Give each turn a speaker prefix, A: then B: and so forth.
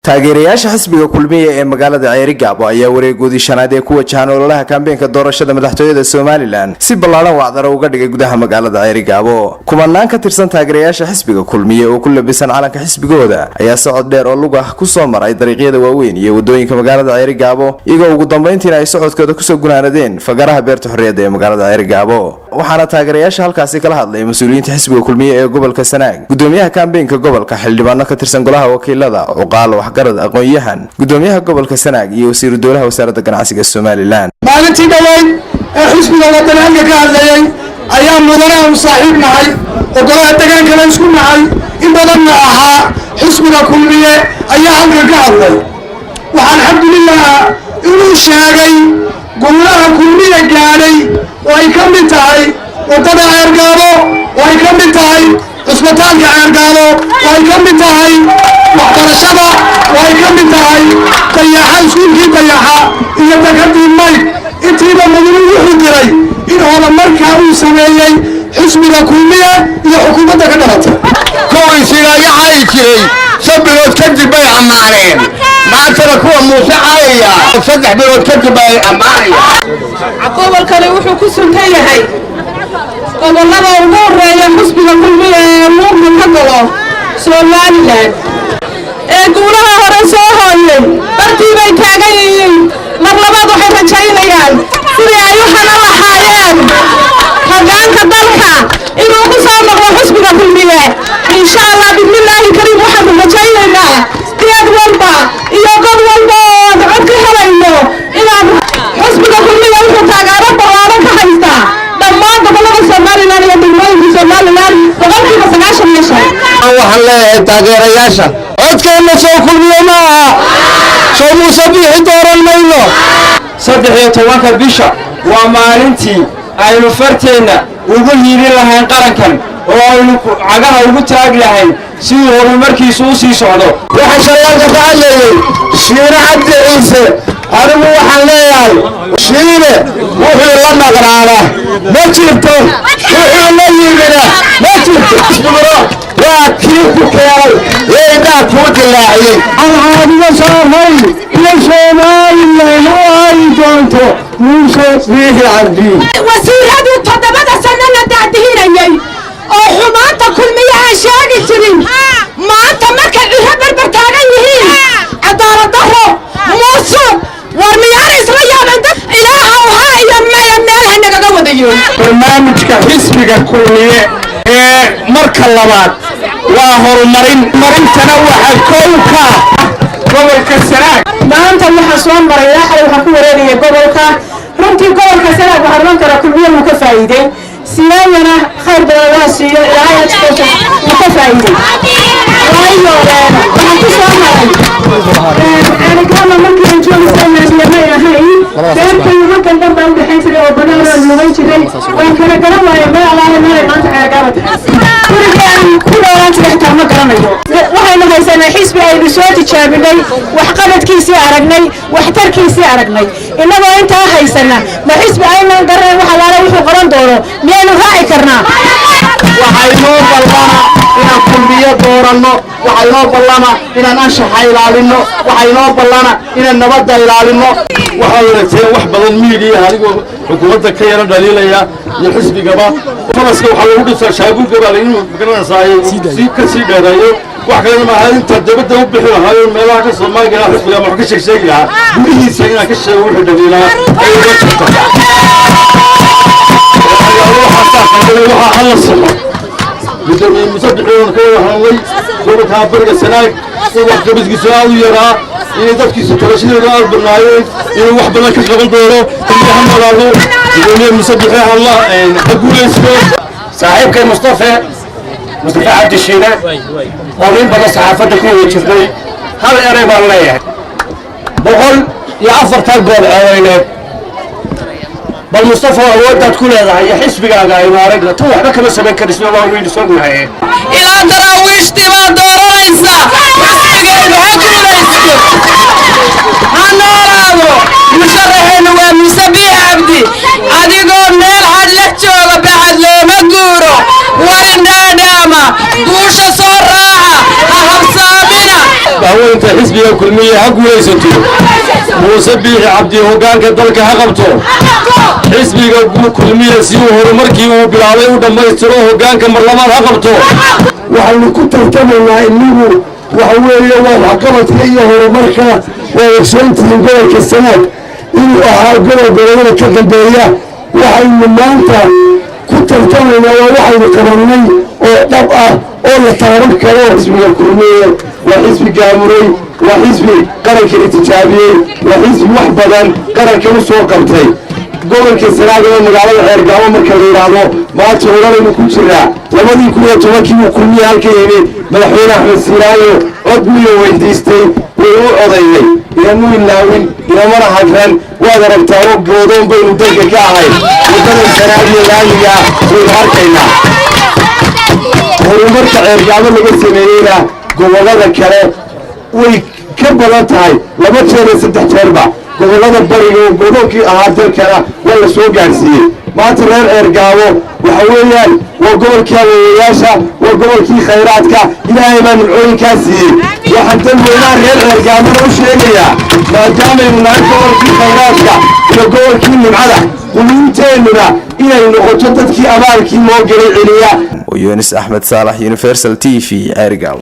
A: taageerayaasha xisbiga kulmiye ee magaalada Ceerigaabo ayaa wareegoodii shanaad ee ku wajahan ololaha kaambeenka doorashada madaxtooyada Soomaaliland si ballaaran wacdaro uga dhigay gudaha magaalada Ceerigaabo. Kumanaan ka tirsan taageerayaasha xisbiga kulmiye oo ku labisan calanka xisbigooda ayaa socod dheer oo lug ah ku soo maray dariiqyada waaweyn iyo wadooyinka magaalada Ceerigaabo, iyagoo ugu dambeyntiina ay socodkooda ku soo gunaanadeen fagaraha beerta xorriyadda ee magaalada Ceerigaabo. waxaana taageerayaasha halkaasi kala hadlay mas'uuliyiinta xisbiga kulmiye ee gobolka Sanaag, gudoomiyaha kaambeenka gobolka, xildhibaano ka tirsan golaha wakiilada, uqaal waxgarad aqoon-yahan, gudoomiyaha gobolka Sanaag iyo wasiir dowlaha wasaaradda ganacsiga Soomaaliland.
B: maalintii dhaweyd ee xisbiga waddanka ka hadlayay ayaa mudanaha saaxiib nahay oo golaha deegaanka la isku nahay in badanna ahaa xisbiga kulmiye ayaa halkan ka hadlay. waxaan alxamdulillah inuu sheegay golaha kulmiye gaadhay oo ay ka mid tahay wadada Ceerigaabo, oo ay ka mid tahay isbitaalka Ceerigaabo, oo ay ka mid tahay waxbarashada, oo ay ka mid tahay dayaxa iskuulkii dayaxa iyo takadii mayg. intiiba madaxweynuhu wuxuu diray in horumarka uu sameeyay xisbiga kulmiye iyo xukuumadda ka dhalatay.
C: kuwiisiga yahay jiray sabirood kadib bay amaaneen, maantana kuwa muuse caayaya 3 bilood kadib bay amaanayaan.
D: gobolkani wuxuu ku suntan yahay gobolada ugu horeeya xisbiga kulmiye ee muumka ka galo Soomaaliland ee guulaha hore soo hooyay bartii bay taagan yihiin. mar labaad waxay rajaynayaan sidii ay u hanan lahaayeen hoggaanka dalka inuu ku soo noqdo xisbiga kulmiye. insha Allah bismillaahi kariim waxaan rajaynaynaa diyad walba iyo god walba oo cod ka helayno inaan xisbiga kulmiye wuxuu taageero ballaaran ka haystaa dhammaan gobolada Soomaaliland iyo degmooyinka Soomaaliland boqolkiiba 95.
C: waxaan leeyahay taageerayaasha codkeena soo kulmiye maaha soo muuse bixi dooran mayno.
E: 13 bisha waa maalintii aynu farteena ugu hiirin lahayn qarankan oo aynu cagaha ugu taag lahayn si horumarkiisu u sii socdo.
C: waxa shaqada ka hadlayay shiina cabdi ciise, anigu waxaan leeyahay shiine wuxuu la naqraana ma jirto, wuxuu la yimina ma jirto. waa kii ku keenay eedaa kuu dilaaciyey alcaadiga soohay iyo Soomaaliland oo ay doonto muuse bixi cabdi.
D: wasiiradu 7 sano la daadihinayay oo xumaanta kulmiyaha sheegi jirin maanta markay ciro barbar taagan yihiin cadaalad darro muuse war miyaan isla yaaban dad ilaaha waxa iyo meelaha nagaga wadayo.
C: barnaamijka xisbiga kulmiye ee marka labaad waa horumarin, marintana waxa kowka gobolka Sanaag.
D: maanta waxa soo maray waxa ku wareegaya gobolka runtii gobolka Sanaag waxa run kara kulmiye uu ka faa'iiday siyaayana khayr badan siiyo ilaahay uu ka faa'iiday waayo waxa ku soo maray ani kama markii joogay Soomaaliya ahay dadkii markan dambe u dhaxay jiray oo banaan loo jiray waan kala garan waayay ma Allaah maanta Ceerigaabo waxaynu haysanaa xisbi aynu soo tijaabinay waxqabadkiisii aragnay waxtarkiisii aragnay. innagoo intaa haysana ma xisbi aynan garanay waxa laala wuxuu qaban doono miyaynu raaci karnaa?
C: waxaynoo ballana inaan kulmiye dooranno, waxaynoo ballana inaan anshaxa ilaalino, waxaynoo ballana inaan nabadda ilaalino. waxaa wanaagsan wax badan miidiya adigoo xukuumadda ka yara dhaliilaya iyo xisbigaba falaska waxaa lagu dhisaa shaabuugaba inuu garanaysaa si ka sii dheereeyo. wax kalena maaha inta dabadda u bixi lahaayo meelaha ka Soomaaliga xisbiga wax ka sheegi lahaa gudihiisa inaan ka sheego wuxuu dhaliilaa ay uga jirto. waxaa alla saxo gudoomiye muuse bixi ka hadlay gobolka bariga Sanaag oo qabadkiisa aad u yaraa inay dadkiisa talashadooda aad barnaayeen inuu wax badan ka qaban doono inuu hamalaado. gudoomiye muuse bixi Allah guuleysto.
E: saaxiibkay Mustafa cabdi shiine oo in badan saxaafadda ku wajibnay hal eray baan leeyahay 104 gool cawayneed bal Mustafa awooddaad ku leedahay xisbigaaga ay maaragna tu waxba kama samayn karis waa weyn soo gunahay
D: ilaa daraawiishtii baa dooranaysa xisbigeedu ha guulaysto ha noolaado. musharaxeenu waa Muuse Bixi Cabdi, adigoo meel cad la jooga bacad looma guuro. warin dhaadhaama guusha soo raaca ha habsaamina.
C: daaweynta
E: maanta xisbiga kulmiye ha guulaysato muuse biixi cabdi hoggaanka dalka ha qabto xisbiga kulmiye si uu horumarkii uu bilaabay u dhammaystiro hoggaanka marlabaad ha qabto
B: waxaynu ku tartamaynaa innigu waxa weeye waa waxqabadka iyo horumarka waa ogsoontihiin gobolka sanaag inuu ahaa gobol gobollada ka dambeeya waxaynu maanta ku tartamaynaa waa waxaynu qabannay oo dhab ah oo la taaban karo xisbiga kulmiye waa xisbi gaamuray waa xisbi qaranka itijaabiyey waa xisbi wax badan qaranka u soo qabtay gobolka sanaag ee magaalada Ceergaabo marka la yiraahdo maanta horanaynu ku jiraa 2010 uu kulmiye halka yimid madaxweyne Axmed Siiraayo cod miyo weydiistay wuu odaynay inuu ilaawin inamana hadran waad aragtaa oo goodoon baynu dalka ka ahay wadada sanaag iyo laamiga wuu arkaynaa horumarka Ceergaabo laga sameeyayna gobolada kale way ka badan tahay 2 jeer 3 jeerba gobolada bariga oo gobolkii ahaa dalkana waa la soo gaarsiiyey maanta reer Ceergaabo waxa weeyaan waa gobolkii haweenyaasha waa gobolkii khayraadka ilaahay baa nimcooyinkaa siiyey waxaan dadweynaha reer Ceergaabo u sheegayaa maadaama aynu nahay gobolkii khayraadka iyo gobolkii nimcada quluubteennuna inay noqoto dadkii abaalkii loo galay celiya
A: Yunis Ahmed Salah Universal TV Ceergaabo